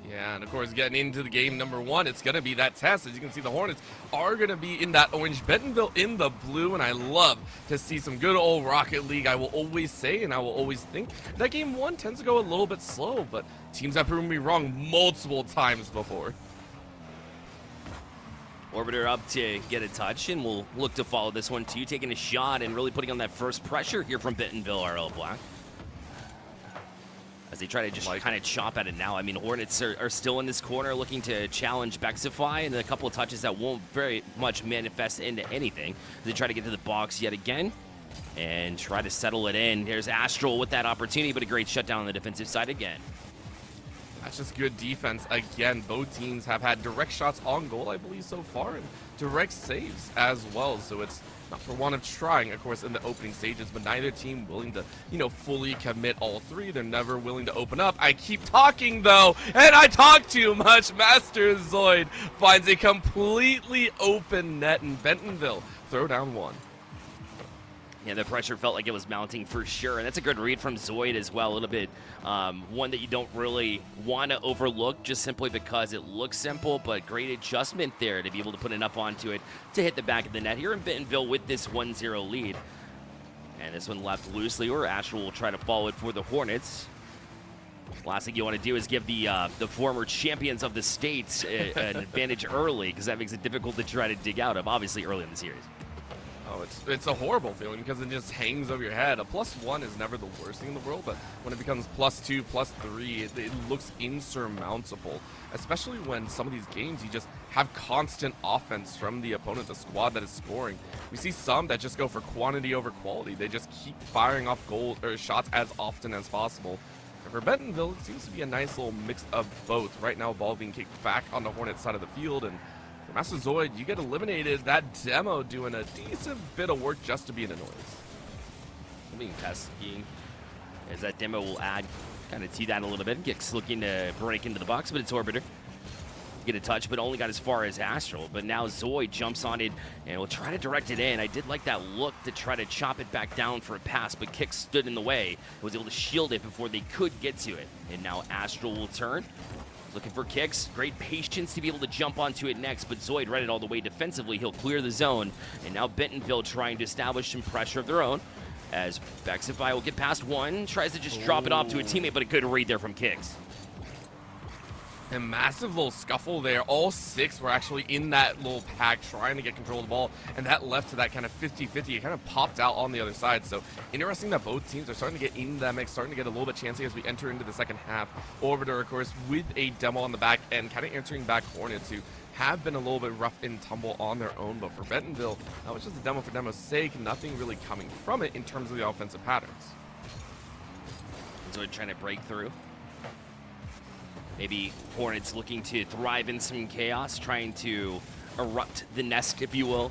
Yeah, and of course, getting into the game number one, it's going to be that test. As you can see, the Hornets are going to be in that orange, Bentonville in the blue, and I love to see some good old Rocket League. I will always say, and I will always think, that game one tends to go a little bit slow, but teams have proven me wrong multiple times before. Orbiter up to get a touch, and we'll look to follow this one too, taking a shot and really putting on that first pressure here from Bentonville, RL Black. As they try to just kind of chop at it now. I mean, Hornets are still in this corner looking to challenge Bexify, and a couple of touches that won't very much manifest into anything. They try to get to the box yet again and try to settle it in. Here's Astral with that opportunity, but a great shutdown on the defensive side again. That's just good defense. Again, both teams have had direct shots on goal, I believe, so far, and direct saves as well. So it's not for want of trying, of course, in the opening stages, but neither team willing to, fully commit all three. They're never willing to open up. I keep talking, though, and I talk too much. Master Zoid finds a completely open net in Bentonville. Throw down one. Yeah, the pressure felt like it was mounting for sure, and that's a good read from Zoid as well. A little bit, one that you don't really want to overlook just simply because it looks simple, but great adjustment there to be able to put enough onto it to hit the back of the net here in Bentonville with this 1-0 lead. And this one left loosely, or Astral will try to follow it for the Hornets. Last thing you want to do is give the former champions of the state an advantage early, because that makes it difficult to try to dig out of, obviously, early in the series. Oh, it's a horrible feeling because it just hangs over your head. A +1 is never the worst thing in the world, but when it becomes +2, +3, it looks insurmountable, especially when some of these games you just have constant offense from the opponent, the squad that is scoring. We see some that just go for quantity over quality. They just keep firing off goals or shots as often as possible. And for Bentonville, it seems to be a nice little mix of both. Right now, ball being kicked back on the Hornets side of the field, and for Master Zoid, you get eliminated. That demo doing a decent bit of work just to be an annoyance. Being testing as that demo will add kind of to that a little bit. Gets looking to break into the box, but it's Orbiter. Get a touch, but only got as far as Astral. But now Zoid jumps on it and will try to direct it in. I did like that look to try to chop it back down for a pass, but Kick stood in the way. Was able to shield it before they could get to it. And now Astral will turn. Looking for Kicks. Great patience to be able to jump onto it next, but Zoid read it all the way defensively. He'll clear the zone. And now Bentonville trying to establish some pressure of their own, as Bexify will get past one, tries to just drop it off to a teammate, but a good read there from Kicks. A massive little scuffle there. All six were actually in that little pack trying to get control of the ball, and that left to that kind of 50-50. It kind of popped out on the other side. So interesting that both teams are starting to get in that mix, starting to get a little bit chancy as we enter into the second half. Orbiter, of course, with a demo on the back end, kind of answering back Hornets, who have been a little bit rough and tumble on their own. But for Bentonville, that was just a demo for demo's sake. Nothing really coming from it in terms of the offensive patterns. Zoid trying to break through. Maybe Hornets looking to thrive in some chaos, trying to erupt the nest, if you will,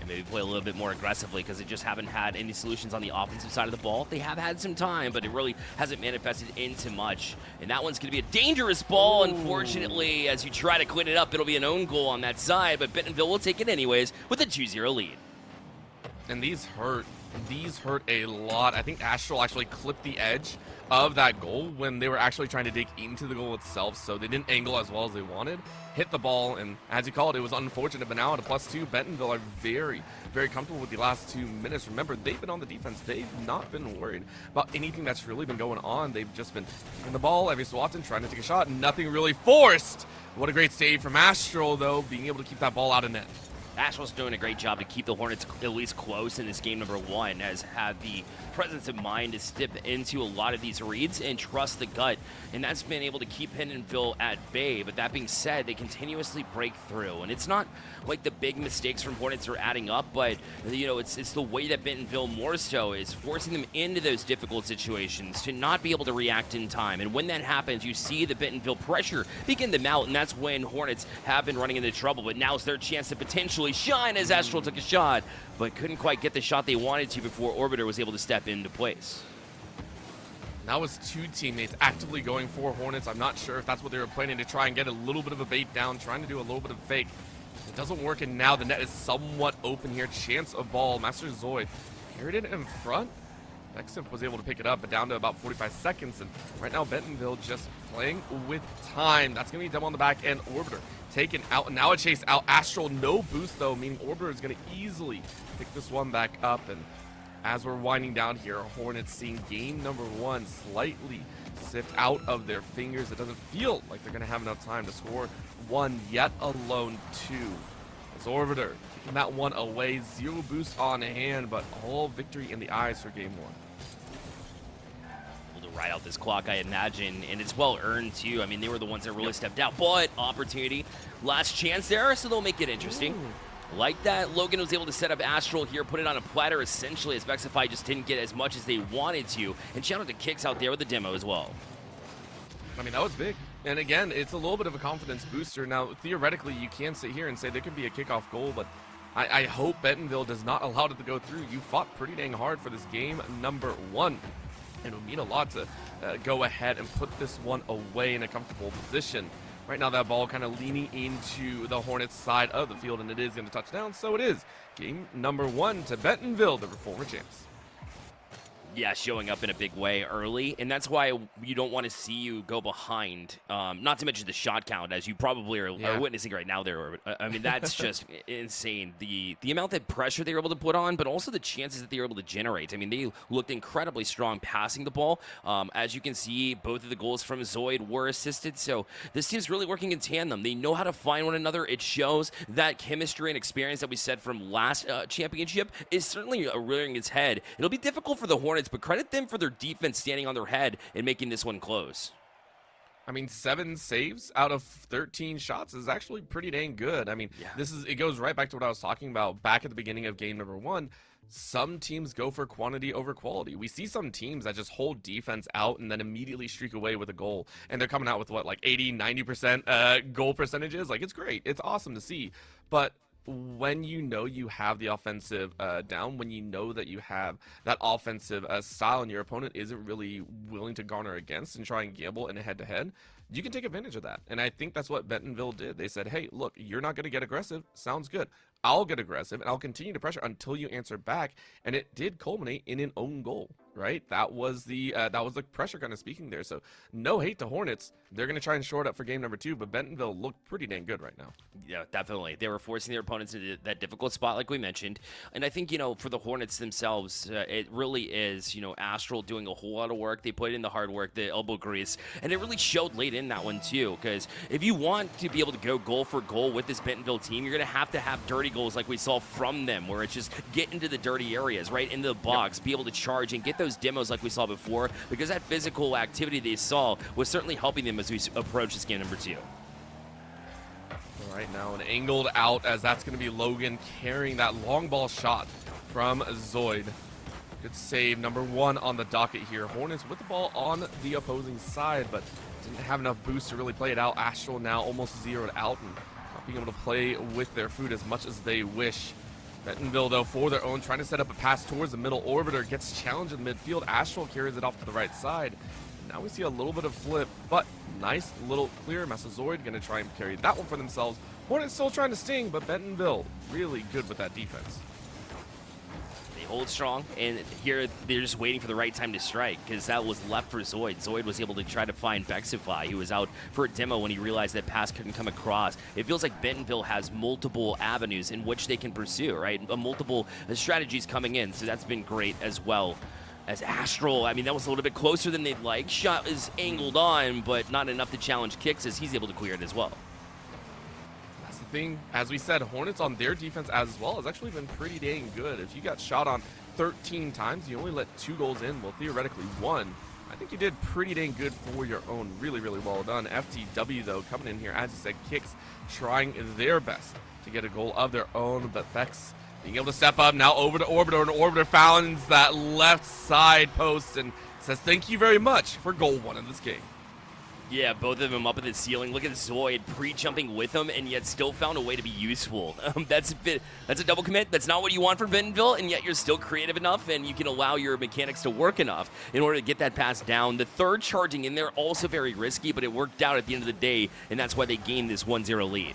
and maybe play a little bit more aggressively because they just haven't had any solutions on the offensive side of the ball. They have had some time, but it really hasn't manifested into much. And that one's going to be a dangerous ball. Unfortunately, as you try to clean it up, it'll be an own goal on that side, but Bentonville will take it anyways with a 2-0 lead. And these hurt a lot. I think Astral actually clipped the edge of that goal when they were actually trying to dig into the goal itself, so they didn't angle as well as they wanted. Hit the ball, and as you called it, was unfortunate, but now at a +2, Bentonville are very, very comfortable with the last 2 minutes. Remember, they've been on the defense. They've not been worried about anything that's really been going on. They've just been in the ball every so often, trying to take a shot, and nothing really forced. What a great save from Astral, though, being able to keep that ball out of net. Astral's doing a great job to keep the Hornets at least close in this game number one, has had the presence of mind to step into a lot of these reads and trust the gut, and that's been able to keep Bentonville at bay. But that being said, they continuously break through, and it's not like the big mistakes from Hornets are adding up, but it's the way that Bentonville more so is forcing them into those difficult situations to not be able to react in time. And when that happens, you see the Bentonville pressure begin to mount, and that's when Hornets have been running into trouble. But now's their chance to potentially shine, as Astral took a shot, but couldn't quite get the shot they wanted to before Orbiter was able to step into place. That was 2 teammates actively going for Hornets. I'm not sure if that's what they were planning, to try and get a little bit of a bait down, trying to do a little bit of fake. It doesn't work, and now the net is somewhat open here. Chance of ball. Master Zoid carried it in front. Nexif was able to pick it up, but down to about 45 seconds, and right now Bentonville just playing with time. That's going to be Demo on the back end. Orbiter taken out, and now a chase out. Astral, no boost though, meaning Orbiter is going to easily pick this one back up. And as we're winding down here, Hornets seeing game number 1 slightly sift out of their fingers. It doesn't feel like they're going to have enough time to score one, yet alone 2. As Orbiter taking that one away, 0 boost on hand, but all victory in the eyes for game 1. To ride out this clock, I imagine, and it's well earned too. I mean, they were the ones that really stepped out, but opportunity, last chance there, so they'll make it interesting. Like that, Logan was able to set up Astral here, put it on a platter essentially, as Vexify just didn't get as much as they wanted to, and shout out to Kicks out there with the demo as well. I mean, that was big. And again, it's a little bit of a confidence booster. Now, theoretically, you can sit here and say there could be a kickoff goal, but I hope Bentonville does not allow it to go through. You fought pretty dang hard for this game number 1. And it would mean a lot to go ahead and put this one away in a comfortable position. Right now, that ball kind of leaning into the Hornets side of the field, and it is going to touch down. So it is game number 1 to Bentonville, the former champs. Yeah, showing up in a big way early, and that's why you don't want to see you go behind. Not to mention the shot count, as you probably are witnessing right now there. I mean, that's just insane. The amount of pressure they were able to put on, but also the chances that they were able to generate. I mean, they looked incredibly strong passing the ball. As you can see, both of the goals from Zoid were assisted, so this team's really working in tandem. They know how to find one another. It shows that chemistry and experience that we said from last championship is certainly rearing its head. It'll be difficult for the Hornets, but credit them for their defense standing on their head and making this one close. I mean, 7 saves out of 13 shots is actually pretty dang good. I mean, it goes right back to what I was talking about back at the beginning of game number 1. Some teams go for quantity over quality. We see some teams that just hold defense out and then immediately streak away with a goal. And they're coming out with what, like 80, 90% goal percentages? Like, it's great. It's awesome to see. But when you know you have the offensive down, when you know that you have that offensive style and your opponent isn't really willing to garner against and try and gamble in a head-to-head, you can take advantage of that. And I think that's what Bentonville did. They said, hey, look, you're not going to get aggressive. Sounds good. I'll get aggressive, and I'll continue to pressure until you answer back. And it did culminate in an own goal, right? That was the pressure kind of speaking there. So no hate to Hornets. They're going to try and shore it up for game number 2, but Bentonville looked pretty dang good right now. Yeah, definitely. They were forcing their opponents into that difficult spot, like we mentioned. And I think, for the Hornets themselves, it really is, Astral doing a whole lot of work. They put in the hard work, the elbow grease, and it really showed late in that one, too. Because if you want to be able to go goal for goal with this Bentonville team, you're going to have dirty goals like we saw from them, where it's just get into the dirty areas, right into the box, be able to charge and get those demos like we saw before, because that physical activity they saw was certainly helping them as we approach this game number 2. All right, now an angled out, as that's going to be Logan carrying that long ball shot from Zoid. Good save, number 1 on the docket here. Hornets with the ball on the opposing side, but didn't have enough boost to really play it out. Astral now almost zeroed out and not being able to play with their food as much as they wish. Bentonville, though, for their own, trying to set up a pass towards the middle. Orbiter gets challenged in midfield. Astral carries it off to the right side. Now we see a little bit of flip, but nice little clear. Massazoid going to try and carry that one for themselves. Hornets still trying to sting, but Bentonville really good with that defense. They hold strong, and here they're just waiting for the right time to strike, because that was left for Zoid. Zoid was able to try to find Vexify, who was out for a demo when he realized that pass couldn't come across. It feels like Bentonville has multiple avenues in which they can pursue, right? Multiple strategies coming in, so that's been great as well. As Astral, I mean, that was a little bit closer than they'd like. Shot is angled on, but not enough to challenge Kicks, as he's able to clear it as well. That's the thing. As we said, Hornets on their defense as well has actually been pretty dang good. If you got shot on 13 times, you only let 2 goals in, well, theoretically 1. I think you did pretty dang good for your own. Really, really well done. FTW, though, coming in here, as you said, Kicks trying their best to get a goal of their own, but Vex being able to step up now over to Orbiter, and Orbiter finds that left side post and says thank you very much for goal 1 in this game. Yeah, both of them up at the ceiling. Look at Zoid pre-jumping with him, and yet still found a way to be useful. That's a double commit. That's not what you want from Bentonville, and yet you're still creative enough, and you can allow your mechanics to work enough in order to get that pass down. The third charging in there, also very risky, but it worked out at the end of the day, and that's why they gained this 1-0 lead.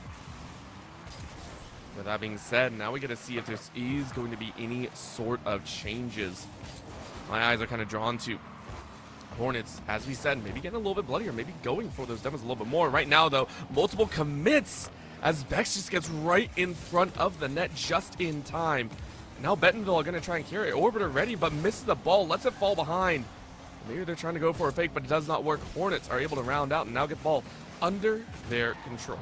With that being said, now we get to see if there is going to be any sort of changes my eyes are kind of drawn to Hornets, as we said, maybe getting a little bit bloodier, maybe going for those demos a little bit more. Right now, though, multiple commits as Bex just gets right in front of the net just in time. Now Bentonville are going to try and carry it. Orbiter ready, but misses the ball, lets it fall behind. Maybe they're trying to go for a fake, but it does not work. Hornets are able to round out and now get the ball under their control.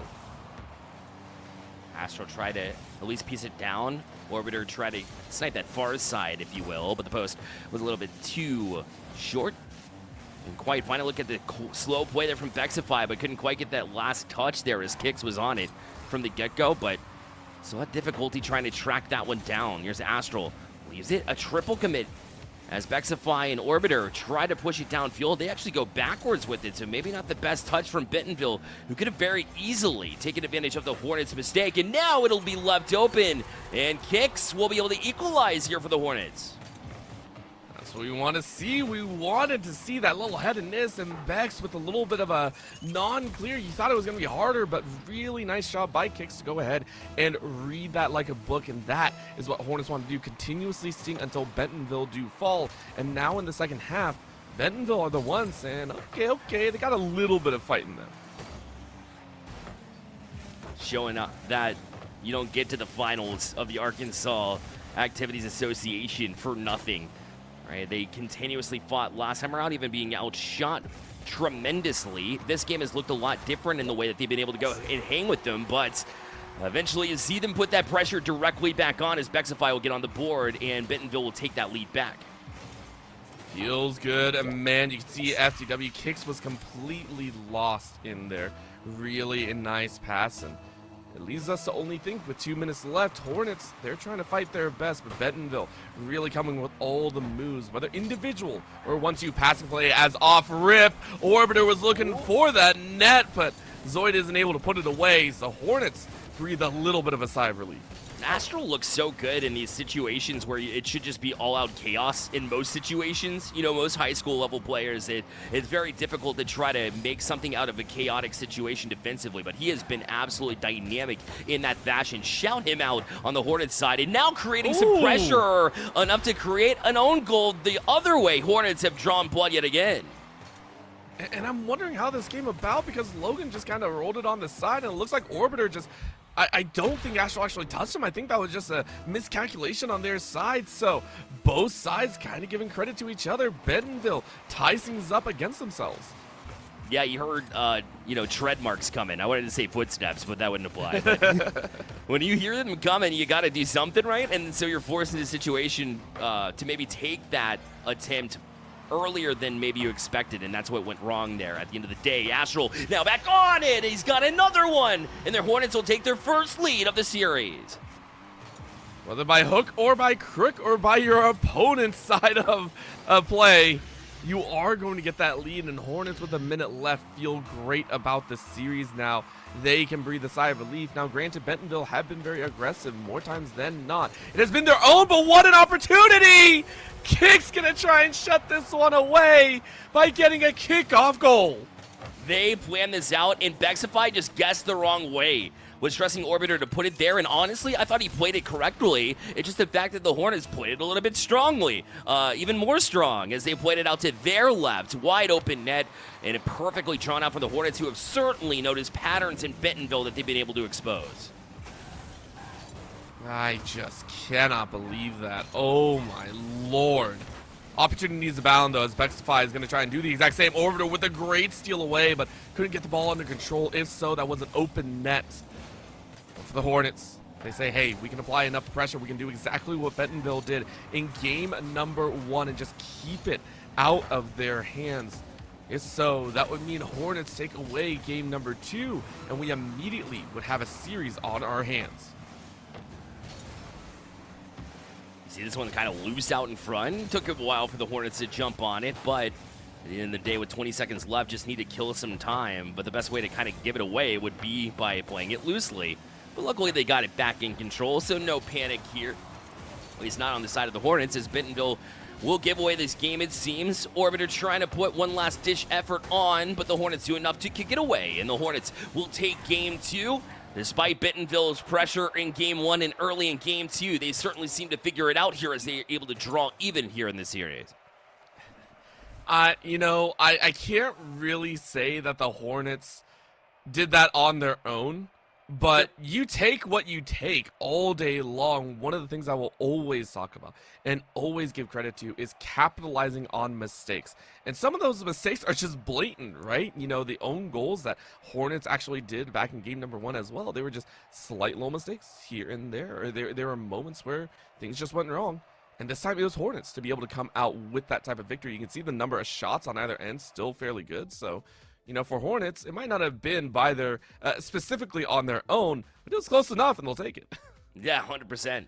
Astro tried to at least piece it down. Orbiter tried to snipe that far side, if you will, but the post was a little bit too short. And quite find a look at the slow play there from Bexify, but couldn't quite get that last touch there as Kix was on it from the get-go, but still had difficulty trying to track that one down. Here's Astral, leaves it a triple commit as Bexify and Orbiter try to push it downfield. They actually go backwards with it, so maybe not the best touch from Bentonville, who could have very easily taken advantage of the Hornets' mistake, and now it'll be left open, and Kix will be able to equalize here for the Hornets. That's what we want to see. We wanted to see that little headedness, and Bex with a little bit of a non-clear. You thought it was going to be harder, but really nice job by Kix to go ahead and read that like a book, and that is what Hornets want to do, continuously sting until Bentonville do fall. And now in the second half, Bentonville are the ones saying, okay, they got a little bit of fight in them. Showing up that you don't get to the finals of the Arkansas Activities Association for nothing. Right, they continuously fought last time around, even being outshot tremendously. This game has looked a lot different in the way that they've been able to go and hang with them, but eventually you see them put that pressure directly back on as Bexify will get on the board and Bentonville will take that lead back. Feels good, and man, you can see FTW Kix was completely lost in there. Really a nice pass, and it leads us to only think with 2 minutes left, Hornets, they're trying to fight their best, but Bentonville really coming with all the moves, whether individual or 1-2 passing play as off rip. Orbiter was looking for that net, but Zoid isn't able to put it away, so Hornets breathe a little bit of a sigh of relief. Astral looks so good in these situations where it should just be all-out chaos in most situations. You know, most high school level players, it's very difficult to try to make something out of a chaotic situation defensively, but he has been absolutely dynamic in that fashion. Shout him out on the Hornets side, and now creating some pressure enough to create an own goal the other way. Hornets have drawn blood yet again. And I'm wondering how this came about, because Logan just kind of rolled it on the side, and it looks like Orbiter just... I don't think Astral actually touched him. I think that was just a miscalculation on their side. So both sides kind of giving credit to each other. Bentonville ties things up against themselves. Yeah, you heard, tread marks coming. I wanted to say footsteps, but that wouldn't apply. When you hear them coming, you got to do something, right? And so you're forced into a situation to maybe take that attempt earlier than maybe you expected, and that's what went wrong there at the end of the day. Astral now back on it. He's got another one, and their Hornets will take their first lead of the series. Whether by hook or by crook or by your opponent's side of a play, you are going to get that lead, and Hornets with a minute left feel great about the series now. They can breathe a sigh of relief. Now, granted, Bentonville have been very aggressive more times than not. It has been their own, but what an opportunity! Kick's gonna try and shut this one away by getting a kickoff goal. They planned this out, and Bexify just guessed the wrong way. Was trusting Orbiter to put it there, and honestly, I thought he played it correctly. It's just the fact that the Hornets played it a little bit strongly, even more strong, as they played it out to their left. Wide open net, and it perfectly drawn out for the Hornets, who have certainly noticed patterns in Bentonville that they've been able to expose. I just cannot believe that. Oh my lord. Opportunity needs to abound, though, as Bexify is going to try and do the exact same. Orbiter with a great steal away, but couldn't get the ball under control. If so, that was an open net for the Hornets. They say, hey, we can apply enough pressure. We can do exactly what Bentonville did in game number 1 and just keep it out of their hands. If so, that would mean Hornets take away game number 2, and we immediately would have a series on our hands. See this one kind of loose out in front. Took a while for the Hornets to jump on it, but at the end of the day, with 20 seconds left, just need to kill some time. But the best way to kind of give it away would be by playing it loosely. But luckily, they got it back in control, so no panic here. At least not on the side of the Hornets, as Bentonville will give away this game, it seems. Orbiter trying to put one last dish effort on, but the Hornets do enough to kick it away, and the Hornets will take game 2. Despite Bentonville's pressure in game 1 and early in game 2, they certainly seem to figure it out here as they are able to draw even here in this series. I can't really say that the Hornets did that on their own, but you take what you take all day long. One of the things I will always talk about and always give credit to is capitalizing on mistakes. And some of those mistakes are just blatant, right? The own goals that Hornets actually did back in game number 1 as well. They were just slight little mistakes here and there, or there were moments where things just went wrong. And this time it was Hornets to be able to come out with that type of victory. You can see the number of shots on either end still fairly good. So, for Hornets, it might not have been by their specifically on their own, but it was close enough, and they'll take it. Yeah, 100%.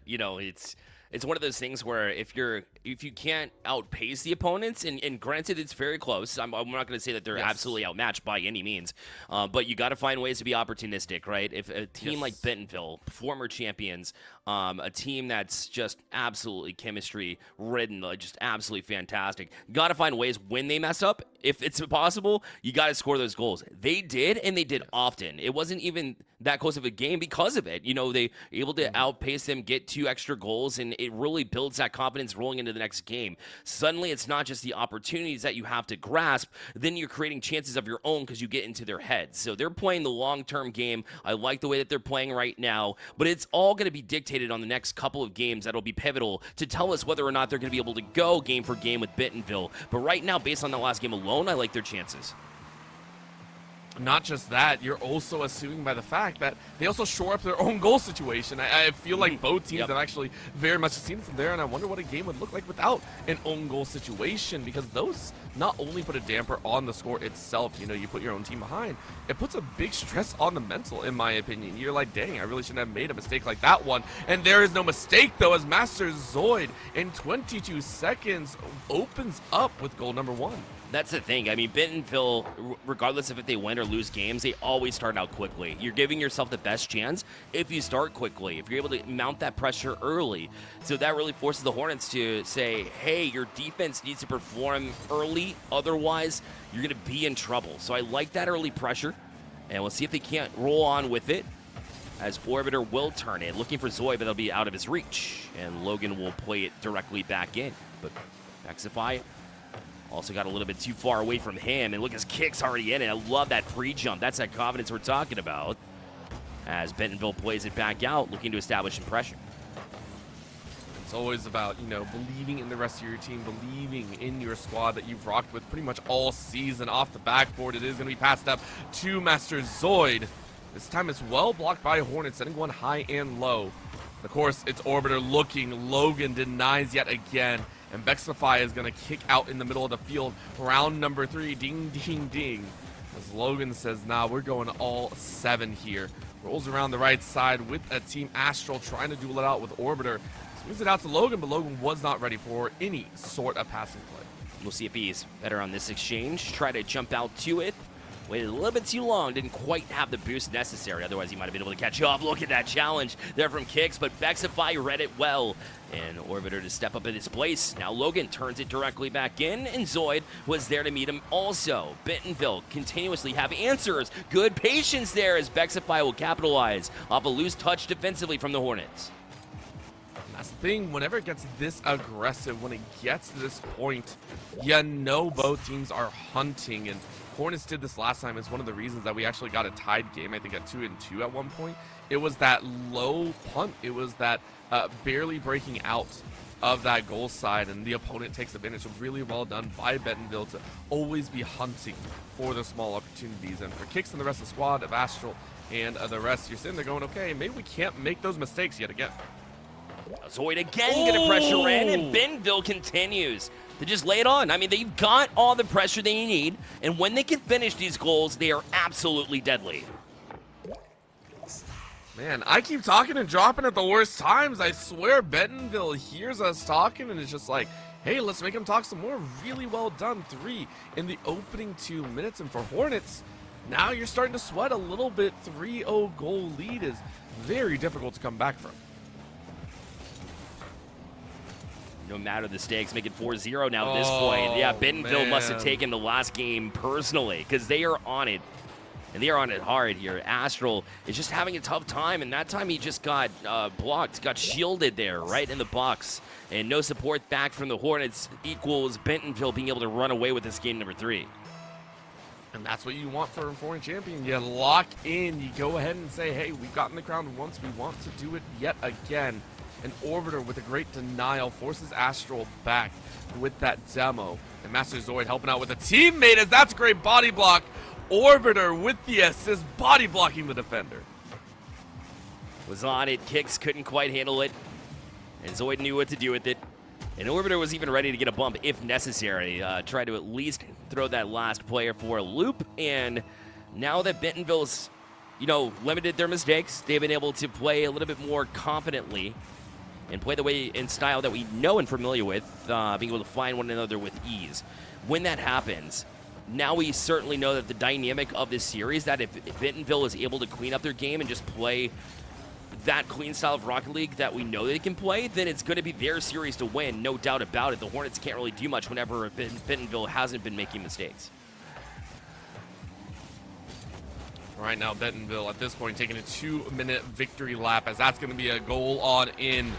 It's one of those things where if you can't outpace the opponents, and granted it's very close, I'm not going to say that they're absolutely outmatched by any means, but you got to find ways to be opportunistic, right? If a team like Bentonville, former champions, a team that's just absolutely chemistry ridden, just absolutely fantastic, got to find ways when they mess up, if it's possible, you got to score those goals. They did, and they did often. It wasn't even that close of a game because of it. They were able to outpace them, get 2 extra goals, and it really builds that confidence rolling into the next game. Suddenly, it's not just the opportunities that you have to grasp, then you're creating chances of your own because you get into their heads. So they're playing the long-term game. I like the way that they're playing right now, but it's all going to be dictated on the next couple of games that'll be pivotal to tell us whether or not they're going to be able to go game for game with Bentonville. But right now, based on the last game alone, I like their chances. Not just that, you're also assuming by the fact that they also shore up their own goal situation. I feel like both teams have actually very much seen from there, and I wonder what a game would look like without an own goal situation, because those not only put a damper on the score itself, you put your own team behind, it puts a big stress on the mental, in my opinion. You're like, dang, I really shouldn't have made a mistake like that one. And there is no mistake, though, as Master Zoid in 22 seconds opens up with goal number 1. That's the thing. I mean, Bentonville, regardless of if they win or lose games, they always start out quickly. You're giving yourself the best chance if you start quickly, if you're able to mount that pressure early. So that really forces the Hornets to say, hey, your defense needs to perform early, otherwise you're going to be in trouble. So I like that early pressure, and we'll see if they can't roll on with it, as Orbiter will turn it, looking for Zoid, but it'll be out of his reach, and Logan will play it directly back in. But Vexify also got a little bit too far away from him, and look, his kick's already in it. I love that free jump. That's that confidence we're talking about, as Bentonville plays it back out, looking to establish some pressure. It's always about, believing in the rest of your team, believing in your squad that you've rocked with pretty much all season. Off the backboard, it is going to be passed up to Master Zoid. This time it's well blocked by Hornets, setting one high and low. Of course, it's Orbiter looking. Logan denies yet again. And Vexify is going to kick out in the middle of the field. Round number 3, ding, ding, ding. As Logan says, nah, we're going all 7 here. Rolls around the right side with a Team Astral trying to duel it out with Orbiter. Swings it out to Logan, but Logan was not ready for any sort of passing play. We'll see if he's better on this exchange. Try to jump out to it. Waited a little bit too long, didn't quite have the boost necessary, otherwise he might have been able to catch up. Look at that challenge there from Kicks, but Vexify read it well, and Orbiter to step up in his place. Now Logan turns it directly back in, and Zoid was there to meet him also. Bentonville continuously have answers. Good patience there, as Vexify will capitalize off a loose touch defensively from the Hornets. That's the thing, whenever it gets this aggressive, when it gets to this point, both teams are hunting, and Hornets did this last time. It's one of the reasons that we actually got a tied game, I think at 2-2 at one point. It was that low punt. It was that barely breaking out of that goal side, and the opponent takes advantage. So really well done by Bentonville to always be hunting for the small opportunities. And for Kicks and the rest of the squad of Astral and the rest, you're sitting there going, okay, maybe we can't make those mistakes yet again. Zoid again gonna pressure in, and Bentonville continues to just lay it on. I mean, they've got all the pressure they need, and when they can finish these goals, they are absolutely deadly. Man, I keep talking and dropping at the worst times. I swear Bentonville hears us talking and is just like, hey, let's make him talk some more. Really well done. 3 in the opening 2 minutes. And for Hornets, now you're starting to sweat a little bit. 3-0 goal lead is very difficult to come back from. No matter the stakes, make it 4-0 now at this point. Yeah, Bentonville must have taken the last game personally, because they are on it. and they are on it hard here. Astral is just having a tough time, and that time he just got blocked, got shielded there right in the box. And no support back from the Hornets equals Bentonville being able to run away with this game number 3. And that's what you want for a foreign champion. You lock in, you go ahead and say, hey, we've gotten the crown once, we want to do it yet again. And Orbiter with a great denial forces Astral back with that demo. And Master Zoid helping out with a teammate as that's a great body block. Orbiter with the assist, body blocking the defender. Was on it, Kicks couldn't quite handle it, and Zoid knew what to do with it. And Orbiter was even ready to get a bump if necessary. Try to at least throw that last player for a loop. And now that Bentonville's, limited their mistakes, they've been able to play a little bit more confidently and play the way and style that we know and familiar with, being able to find one another with ease. When that happens, now we certainly know that the dynamic of this series, that if Bentonville is able to clean up their game and just play that clean style of Rocket League that we know they can play, then it's going to be their series to win, no doubt about it. The Hornets can't really do much whenever Bentonville hasn't been making mistakes. Right now, Bentonville at this point taking a 2-minute victory lap as that's going to be a goal on in.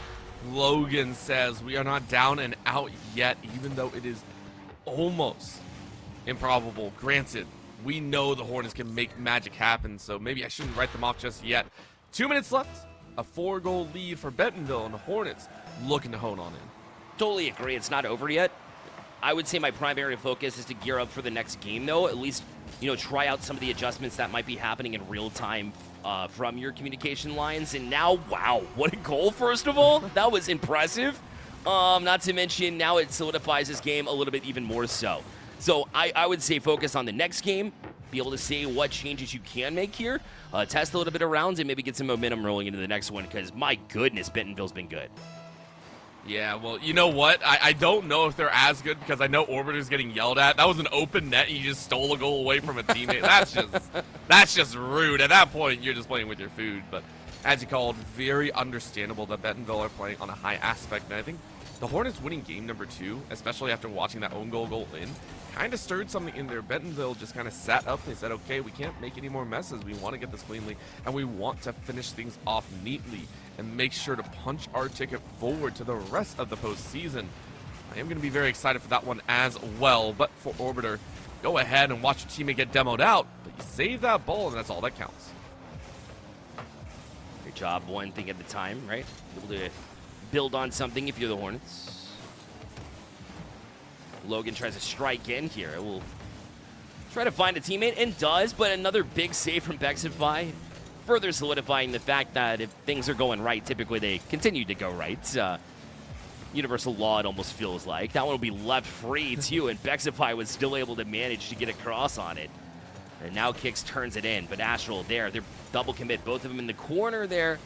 Logan says we are not down and out yet, even though it is almost improbable. Granted, we know the Hornets can make magic happen, so maybe I shouldn't write them off just yet. 2 minutes left, a 4-goal lead for Bentonville, and the Hornets looking to hone on in. Totally agree. It's not over yet. I would say my primary focus is to gear up for the next game, though. At least, try out some of the adjustments that might be happening in real time from your communication lines. And now, wow, what a goal, first of all. That was impressive. Not to mention, now it solidifies this game a little bit even more so. So I would say focus on the next game, be able to see what changes you can make here, test a little bit of rounds, and maybe get some momentum rolling into the next one, because my goodness, Bentonville's been good. Yeah, well, you know what? I don't know if they're as good because I know Orbiter's getting yelled at. That was an open net and you just stole a goal away from a teammate. That's just rude. At that point, you're just playing with your food. But as you called, very understandable that Bentonville are playing on a high aspect. And I think the Hornets winning game number 2, especially after watching that own goal in, kind of stirred something in there. Bentonville just kind of sat up. They said, okay, we can't make any more messes. We want to get this cleanly, and we want to finish things off neatly and make sure to punch our ticket forward to the rest of the postseason. I am going to be very excited for that one as well. But for Orbiter, go ahead and watch your teammate get demoed out, but you save that ball, and that's all that counts. Great job, one thing at a time, right? Able to build on something if you're the Hornets. Logan tries to strike in here. It will try to find a teammate, and does, but another big save from Bexify, further solidifying the fact that if things are going right, typically they continue to go right. Universal law, it almost feels like. That one will be left free, too, and Bexify was still able to manage to get across on it. And now Kicks turns it in, but Astral there, they're double commit, both of them in the corner there.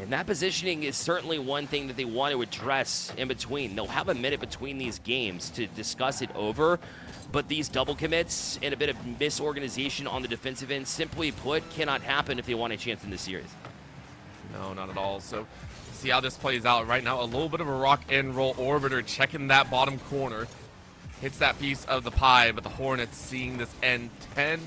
And that positioning is certainly one thing that they want to address in between. They'll have a minute between these games to discuss it over, but these double commits and a bit of misorganization on the defensive end, simply put, cannot happen if they want a chance in this series. No, not at all. So see how this plays out right now. A little bit of a rock and roll. Orbiter checking that bottom corner. Hits that piece of the pie, but the Hornets seeing this end. 10,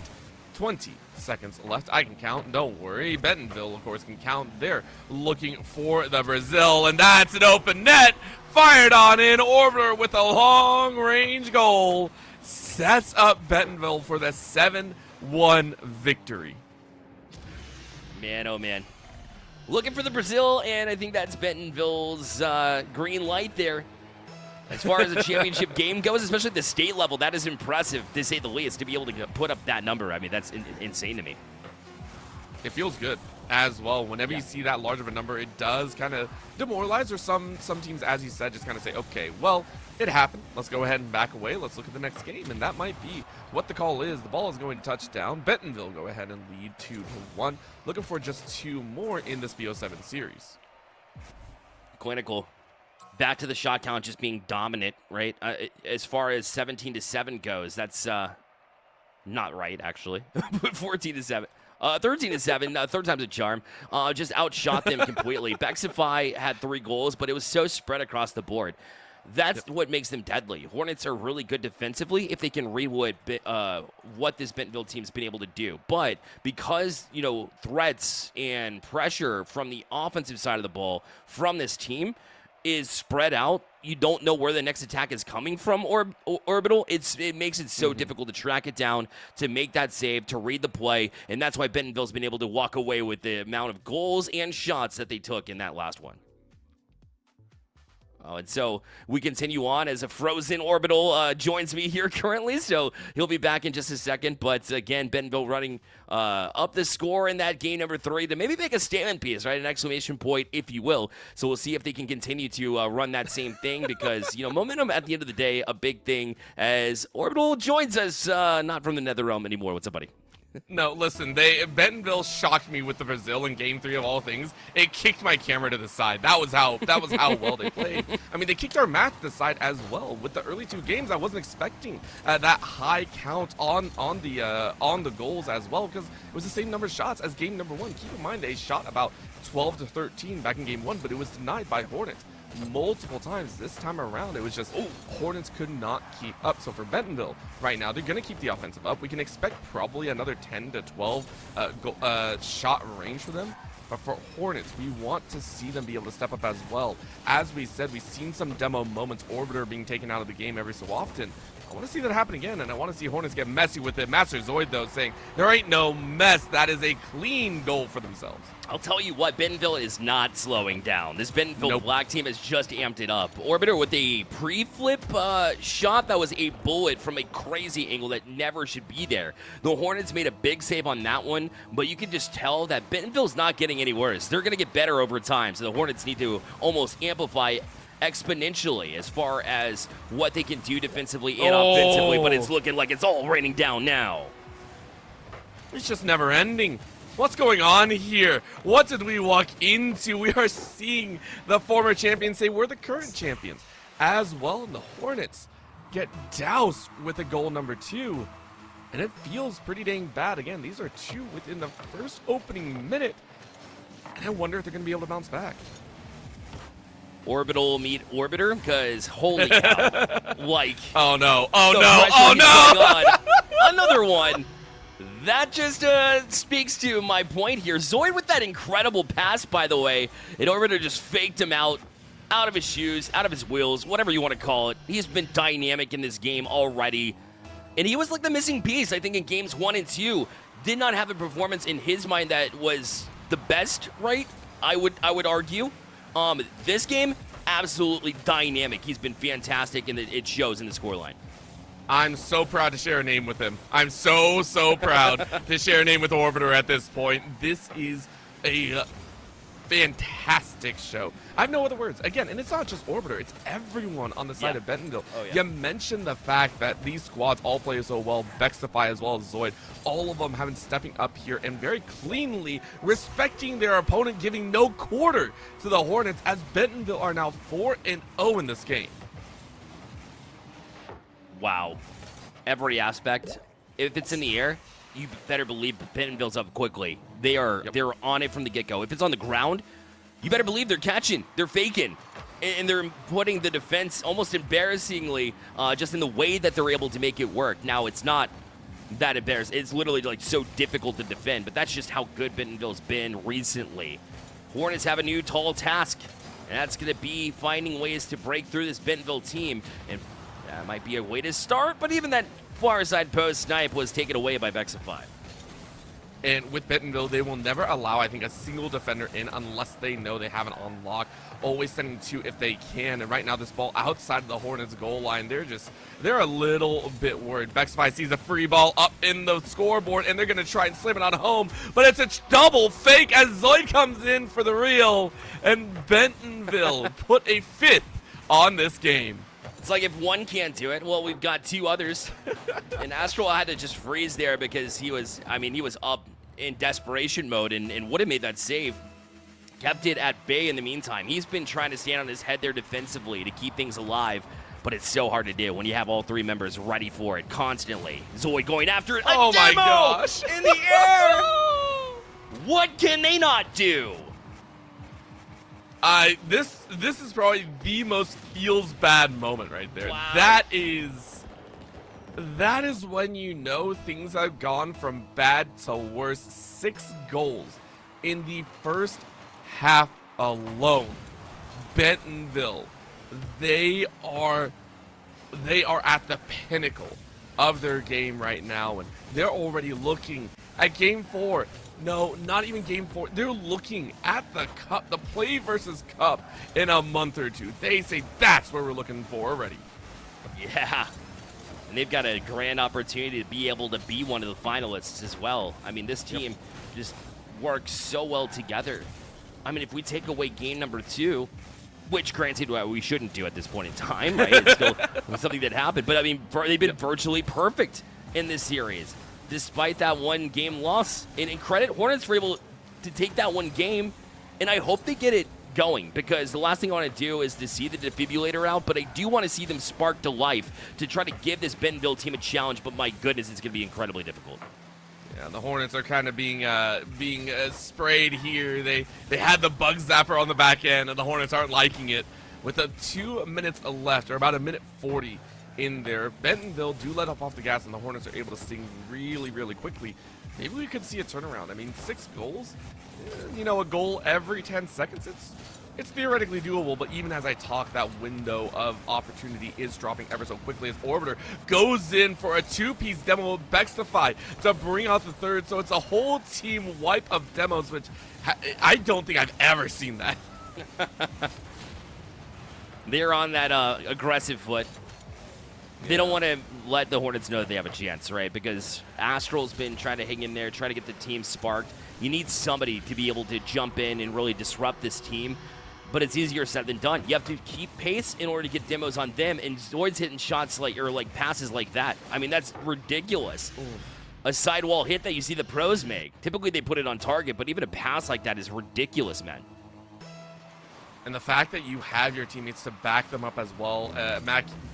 20 seconds left. I can count. Don't worry. Bentonville, of course, can count. They're looking for the Brazil, and that's an open net. Fired on in. Orbiter with a long-range goal. Sets up Bentonville for the 7-1 victory. Man, oh man. Looking for the Brazil, and I think that's Bentonville's green light there. As far as the championship game goes, especially at the state level, that is impressive, to say the least, to be able to put up that number. I mean, that's insane to me. It feels good as well. Whenever you see that large of a number, it does kind of demoralize, or some teams, as you said, just kind of say, okay, well, it happened. Let's go ahead and back away. Let's look at the next game, and that might be what the call is. The ball is going to touch down. Bentonville go ahead and lead 2-1. Looking for just 2 more in this BO7 series. Clinical. Back to the shot count just being dominant, right? As far as 17-7 goes, that's not right, actually. 14-7. 13-7, third time's a charm. Just outshot them completely. Bexify had 3 goals, but it was so spread across the board. That's what makes them deadly. Hornets are really good defensively if they can read what this Bentonville team's been able to do. But because, threats and pressure from the offensive side of the ball from this team is spread out, you don't know where the next attack is coming from, Orbital. It makes it so difficult to track it down, to make that save, to read the play, and that's why Bentonville's been able to walk away with the amount of goals and shots that they took in that last one. And so we continue on as a frozen Orbital joins me here currently, so he'll be back in just a second. But again, Bentonville running up the score in that game number 3 to maybe make a statement piece, right? An exclamation point, if you will. So we'll see if they can continue to run that same thing because, momentum at the end of the day, a big thing as Orbital joins us, not from the Nether Realm anymore. What's up, buddy? No, listen, Bentonville shocked me with the Brazil in Game 3 of all things. It kicked my camera to the side. That was how well they played. I mean, they kicked our match to the side as well. With the early 2 games, I wasn't expecting that high count on the goals as well because it was the same number of shots as game number 1. Keep in mind they shot about 12 to 13 back in game 1, but it was denied by Hornets multiple times. This time around, it was just Hornets could not keep up. So for Bentonville right now, they're going to keep the offensive up. We can expect probably another 10 to 12 shot range for them. But for Hornets, we want to see them be able to step up as well. As we said, we've seen some demo moments, Orbiter being taken out of the game every so often. I want to see that happen again, and I want to see Hornets get messy with it. Master Zoid, though, saying, there ain't no mess. That is a clean goal for themselves. I'll tell you what, Bentonville is not slowing down. This Bentonville Black team has just amped it up. Orbiter with a pre-flip shot that was a bullet from a crazy angle that never should be there. The Hornets made a big save on that one, but you can just tell that Bentonville's not getting any worse. They're going to get better over time, so the Hornets need to almost amplify exponentially as far as what they can do defensively and offensively, but it's looking like it's all raining down now. It's just never ending. What's going on here? What did we walk into? We are seeing the former champions say we're the current champions as well, and the Hornets get doused with a goal number 2, and it feels pretty dang bad. Again, these are 2 within the first opening minute, and I wonder if they're going to be able to bounce back. Orbital meet Orbiter, because holy cow, oh no, another one. That just speaks to my point here. Zoid with that incredible pass, by the way, and Orbiter just faked him out of his shoes, out of his wheels, whatever you want to call it. He's been dynamic in this game already, and he was like the missing piece, I think, in games 1 and 2. Did not have a performance in his mind that was the best, right? I would argue. This game, absolutely dynamic. He's been fantastic, and it shows in the scoreline. I'm so proud to share a name with him. I'm so proud to share a name with Orbiter at this point. This is a fantastic show. I have no other words. Again, and it's not just Orbiter. It's everyone on the side of Bentonville. You mentioned the fact that these squads all play so well, Vexify as well as Zoid, all of them having stepping up here and very cleanly respecting their opponent, giving no quarter to the Hornets as Bentonville are now 4-0 in this game. Wow. Every aspect. If it's in the air, you better believe Bentonville's up quickly. They're on it from the get-go. If it's on the ground, you better believe they're catching. They're faking. And they're putting the defense almost embarrassingly just in the way that they're able to make it work. Now, it's not that embarrassing. It's literally like so difficult to defend, but that's just how good Bentonville's been recently. Hornets have a new tall task, and that's going to be finding ways to break through this Bentonville team. And that might be a way to start, but even that far side post snipe was taken away by Vexify. And with Bentonville, they will never allow, I think, a single defender in unless they know they have it on lock. Always sending 2 if they can. And right now, this ball outside of the Hornets goal line, they're a little bit worried. Vexify sees a free ball up in the scoreboard, and they're going to try and slam it on home. But it's a double fake as Zoid comes in for the real. And Bentonville put a 5th on this game. It's like if one can't do it, well, we've got 2 others. And Astral had to just freeze there because he was up in desperation mode and would have made that save. Kept it at bay in the meantime. He's been trying to stand on his head there defensively to keep things alive, but it's so hard to do when you have all 3 members ready for it constantly. Zoid going after it. Oh my gosh. In the air. What can they not do? This is probably the most feels bad moment right there. Wow. That is when you know things have gone from bad to worse. 6 goals in the first half alone. Bentonville, they are at the pinnacle of their game right now, and they're already looking at game 4. No, not even game 4. They're looking at the cup, the PlayVS Cup, in a month or two. They say that's what we're looking for already. Yeah. And they've got a grand opportunity to be able to be one of the finalists as well. I mean, this team just works so well together. I mean, if we take away game number 2, which granted we shouldn't do at this point in time, right? It's still something that happened. But I mean, they've been virtually perfect in this series, despite that one game loss. And credit, Hornets were able to take that one game, and I hope they get it going, because the last thing I want to do is to see the defibrillator out, but I do want to see them spark to life to try to give this Bentonville team a challenge, but my goodness, it's going to be incredibly difficult. Yeah, the Hornets are kind of being sprayed here. They had the bug zapper on the back end, and the Hornets aren't liking it. With 2 minutes left, or about 1:40 in there, Bentonville do let off the gas, and the Hornets are able to sting really, really quickly. Maybe we could see a turnaround. I mean, 6 goals, you know, a goal every 10 seconds, it's theoretically doable, but even as I talk, that window of opportunity is dropping ever so quickly as Orbiter goes in for a 2-piece demo with Bexify to bring out the third. So it's a whole team wipe of demos, which I don't think I've ever seen that. They're on that aggressive foot. They don't want to let the Hornets know that they have a chance, right? Because Astral's been trying to hang in there, trying to get the team sparked. You need somebody to be able to jump in and really disrupt this team. But it's easier said than done. You have to keep pace in order to get demos on them, and Zoid's hitting shots like passes like that. I mean, that's ridiculous. Oof. A sidewall hit that you see the pros make. Typically they put it on target, but even a pass like that is ridiculous, man. And the fact that you have your teammates to back them up as well,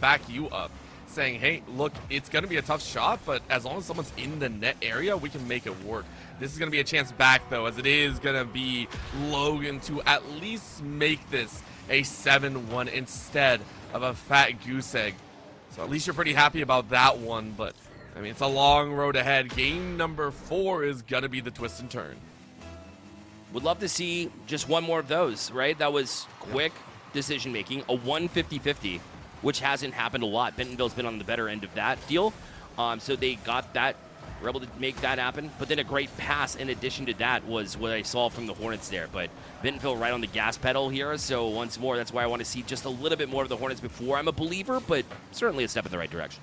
back you up, saying, hey, look, it's going to be a tough shot, but as long as someone's in the net area, we can make it work. This is going to be a chance back, though, as it is going to be Logan to at least make this a 7-1 instead of a fat goose egg. So at least you're pretty happy about that one, but, I mean, it's a long road ahead. Game number 4 is going to be the twist and turn. Would love to see just one more of those, right? That was quick decision-making, a 150-50, which hasn't happened a lot. Bentonville's been on the better end of that deal, so they got that. Were able to make that happen, but then a great pass in addition to that was what I saw from the Hornets there. But Bentonville right on the gas pedal here, so once more, that's why I want to see just a little bit more of the Hornets before I'm a believer, but certainly a step in the right direction.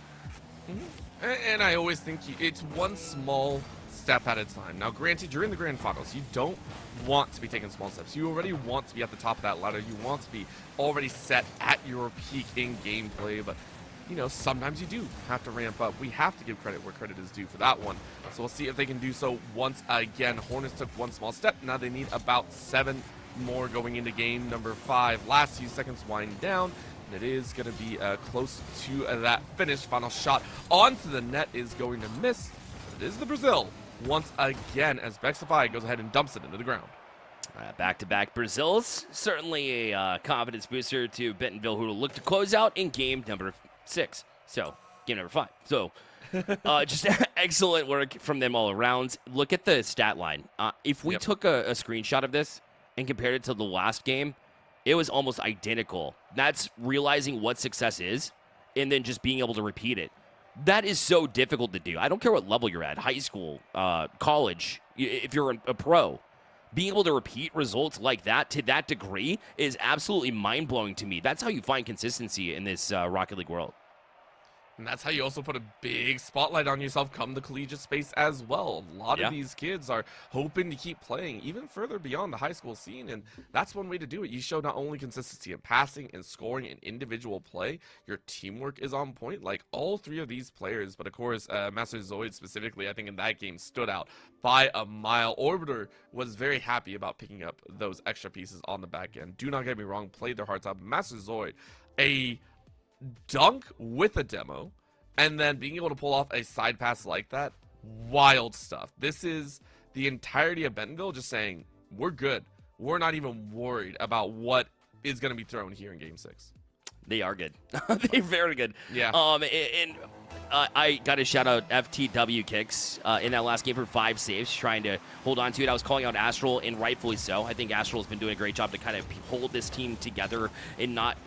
Mm-hmm. And I always think it's one small step at a time. Now, granted, you're in the grand finals. You don't want to be taking small steps. You already want to be at the top of that ladder. You want to be already set at your peak in gameplay, but you know, sometimes you do have to ramp up. We have to give credit where credit is due for that one. So we'll see if they can do so once again. Hornets took one small step. Now they need about 7 more going into game number 5. Last few seconds wind down, and it is going to be close to that finish. Final shot onto the net is going to miss. It is the Brazil once again as Bexify goes ahead and dumps it into the ground. Back-to-back Brazils. Certainly a confidence booster to Bentonville, who will look to close out in game number 6. So, game number 5. So, just excellent work from them all around. Look at the stat line. If we took a screenshot of this and compared it to the last game, it was almost identical. That's realizing what success is and then just being able to repeat it. That is so difficult to do. I don't care what level you're at, high school, college, if you're a pro. Being able to repeat results like that to that degree is absolutely mind-blowing to me. That's how you find consistency in this Rocket League world. And that's how you also put a big spotlight on yourself come the collegiate space as well. A lot of these kids are hoping to keep playing even further beyond the high school scene, and that's one way to do it. You show not only consistency in passing and scoring and individual play, your teamwork is on point, like all 3 of these players, but of course, Master Zoid specifically, I think in that game stood out by a mile. Orbiter was very happy about picking up those extra pieces on the back end. Do not get me wrong, played their hearts out. Master Zoid, a dunk with a demo, and then being able to pull off a side pass like that, wild stuff. This is the entirety of Bentonville just saying, we're good. we're not even worried about what is going to be thrown here in Game 6. They are good. They're very good. Yeah. I got to shout out FTW Kicks in that last game for 5 saves, trying to hold on to it. I was calling out Astral, and rightfully so. I think Astral's been doing a great job to kind of hold this team together and not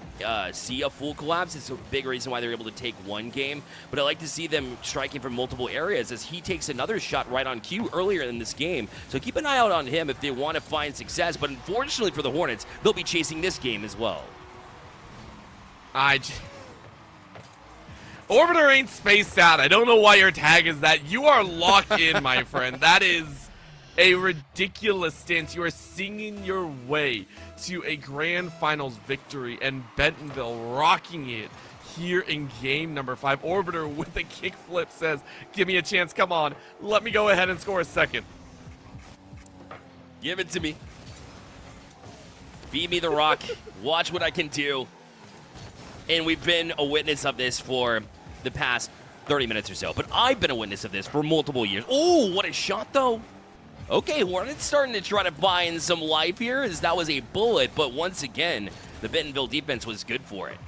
see a full collapse. It's a big reason why they're able to take one game. But I like to see them striking from multiple areas as he takes another shot right on cue earlier in this game. So keep an eye out on him if they want to find success. But unfortunately for the Hornets, they'll be chasing this game as well. Orbiter ain't spaced out. I don't know why your tag is that. You are locked in, my friend. That is a ridiculous stance. You are singing your way to a grand finals victory, and Bentonville rocking it here in game number 5. Orbiter with a kickflip says, give me a chance. Come on. Let me go ahead and score a second. Give it to me. Feed me the rock. Watch what I can do. And we've been a witness of this for the past 30 minutes or so. But I've been a witness of this for multiple years. Oh, what a shot, though. Okay, Hornets starting to try to find some life here, as that was a bullet. But once again, the Bentonville defense was good for it.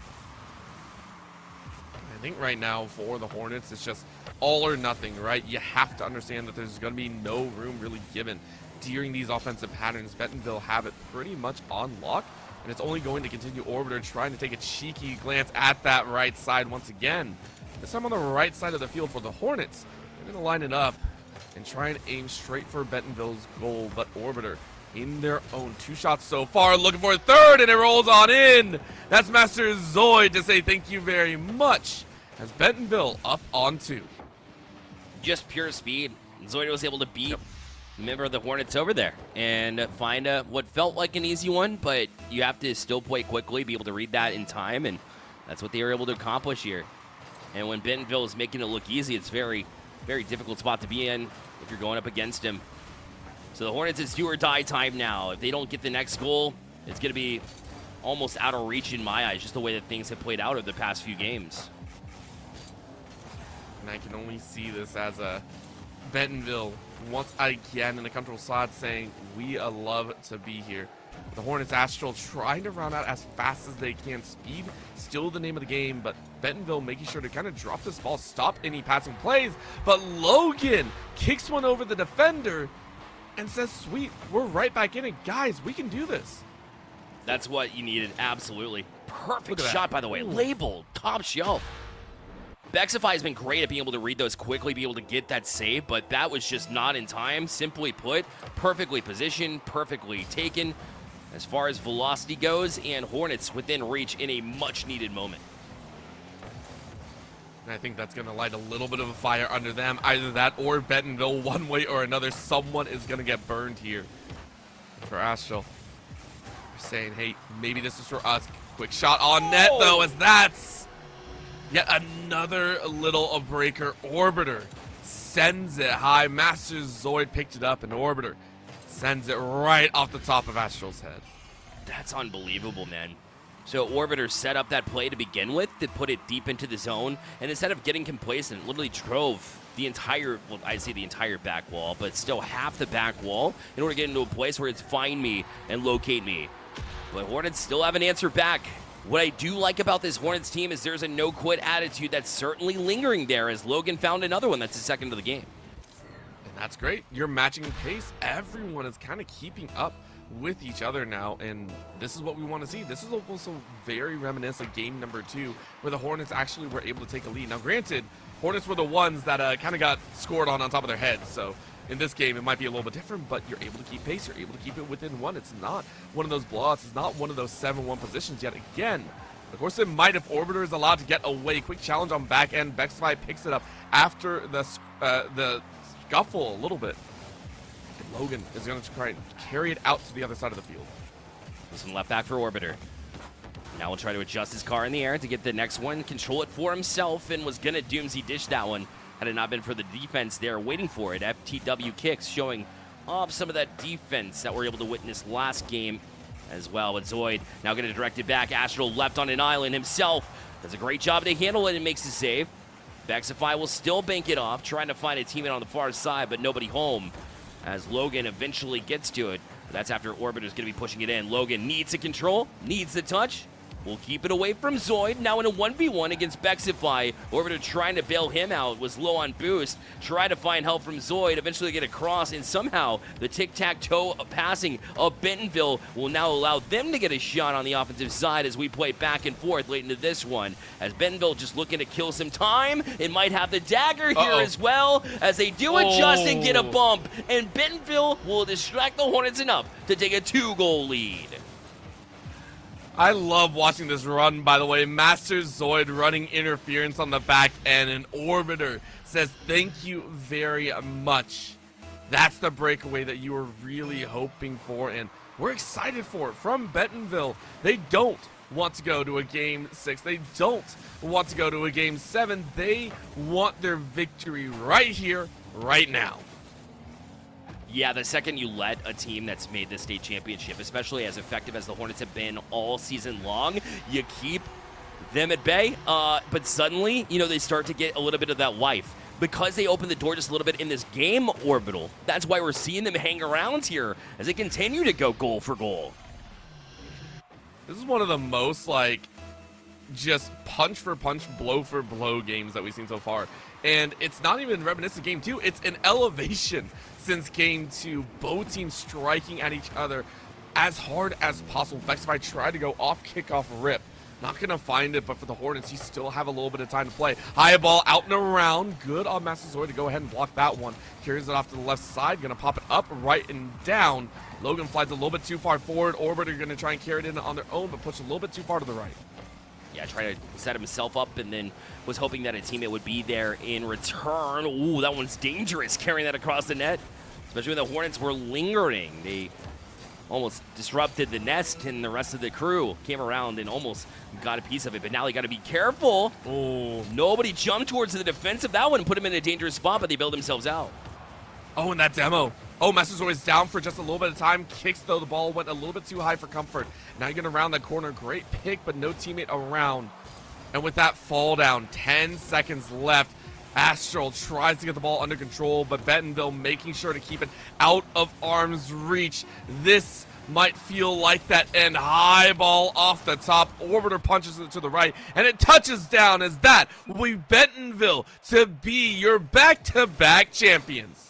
I think right now for the Hornets, it's just all or nothing, right? You have to understand that there's going to be no room really given during these offensive patterns. Bentonville have it pretty much on lock. And it's only going to continue. Orbiter trying to take a cheeky glance at that right side once again. This time on the right side of the field for the Hornets. They're going to line it up and try and aim straight for Bentonville's goal. But Orbiter in their own 2 shots so far, looking for a third, and it rolls on in. That's Master Zoid to say thank you very much, as Bentonville up on 2. Just pure speed. Zoid was able to beat member of the Hornets over there and find what felt like an easy one, but you have to still play quickly, be able to read that in time, and that's what they were able to accomplish here. And when Bentonville is making it look easy, it's very, very difficult spot to be in if you're going up against him. So the Hornets, it's do or die time now. If they don't get the next goal, it's going to be almost out of reach in my eyes, just the way that things have played out over the past few games. And I can only see this as a Bentonville once again in the control slot saying, we love to be here. The Hornets Astral trying to round out as fast as they can. Speed still the name of the game, but Bentonville making sure to kind of drop this ball, stop any passing plays. But Logan kicks one over the defender and says, sweet, we're right back in it. Guys, we can do this. That's what you needed, absolutely. Perfect that. shot, by the way. Ooh. Labeled, top shelf. Bexify has been great at being able to read those quickly, be able to get that save, but that was just not in time. Simply put, perfectly positioned, perfectly taken as far as velocity goes, and Hornets within reach in a much-needed moment. And I think that's going to light a little bit of a fire under them. Either that or Bentonville, one way or another. Someone is going to get burned here. For Astral, they're saying, hey, maybe this is for us. Quick shot on net, though, as that's yet another little breaker. Orbiter sends it high. Master Zoid picked it up, and Orbiter sends it right off the top of Astral's head. That's unbelievable, man. So Orbiter set up that play to begin with to put it deep into the zone, and instead of getting complacent, literally drove the entire, well, I say the entire back wall, but still half the back wall in order to get into a place where it's find me and locate me. But Hornets still have an answer back. What I do like about this Hornets team is there's a no-quit attitude that's certainly lingering there, as Logan found another one that's the second of the game. And that's great. You're matching pace. Everyone is kind of keeping up with each other now, and this is what we want to see. This is also very reminiscent of game number 2, where the Hornets actually were able to take a lead. Now, granted, Hornets were the ones that kind of got scored on top of their heads, so in this game, it might be a little bit different, but you're able to keep pace. You're able to keep it within 1. It's not one of those blowouts. It's not one of those 7-1 positions yet again. Of course, it might if Orbiter is allowed to get away. Quick challenge on back end. Bexify picks it up after the scuffle a little bit. And Logan is going to try and carry it out to the other side of the field. Some left back for Orbiter. Now we'll try to adjust his car in the air to get the next one, control it for himself, and was going to doomsy dish that one had it not been for the defense there waiting for it. FTW Kicks showing off some of that defense that we're able to witness last game as well. But Zoid now going to direct it back. Astral left on an island himself. Does a great job to handle it and makes the save. Bexify will still bank it off, trying to find a teammate on the far side, but nobody home. as Logan eventually gets to it. But that's after Orbiter's going to be pushing it in. Logan needs the control, needs the touch. We'll keep it away from Zoid. Now in a 1v1 against Bexify. Orbiter trying to bail him out, was low on boost. Try to find help from Zoid, eventually get across, and somehow the tic-tac-toe passing of Bentonville will now allow them to get a shot on the offensive side as we play back and forth late into this one. As Bentonville just looking to kill some time. It might have the dagger here as well, as they do adjust and get a bump. And Bentonville will distract the Hornets enough to take a 2-goal lead. I love watching this run, by the way. Master Zoid running interference on the back end, and Orbiter says thank you very much. That's the breakaway that you were really hoping for, and we're excited for it from Bentonville. They don't want to go to a Game 6. They don't want to go to a Game 7. They want their victory right here, right now. Yeah, the second you let a team that's made the state championship, especially as effective as the Hornets have been all season long, you keep them at bay. But suddenly, they start to get a little bit of that life. Because they opened the door just a little bit in this game, Orbital. That's why we're seeing them hang around here as they continue to go goal for goal. This is one of the most, just punch for punch, blow for blow games that we've seen so far. And it's not even reminiscent of Game 2. It's an elevation since Game 2. Both teams striking at each other as hard as possible. Bexify tried to go off kickoff rip. Not going to find it, but for the Hornets, you still have a little bit of time to play. High ball out and around. Good on Master Zoid to go ahead and block that one. Carries it off to the left side. Going to pop it up, right, and down. Logan flies a little bit too far forward. Orbiter going to try and carry it in on their own, but push a little bit too far to the right. Yeah, try to set himself up and then was hoping that a teammate would be there in return. Ooh, that one's dangerous, carrying that across the net. Especially when the Hornets were lingering. They almost disrupted the nest, and the rest of the crew came around and almost got a piece of it. But now they got to be careful. Oh, nobody jumped towards the defense of that one and put him in a dangerous spot, but they bailed themselves out. Oh, and that demo. Oh, Master's always down for just a little bit of time. Kicks, though, the ball went a little bit too high for comfort. Now you're going to round that corner. Great pick, but no teammate around. And with that fall down, 10 seconds left. Astral tries to get the ball under control, but Bentonville making sure to keep it out of arm's reach. This might feel like that end. High ball off the top. Orbiter punches it to the right, and it touches down as that will be Bentonville to be your back-to-back champions.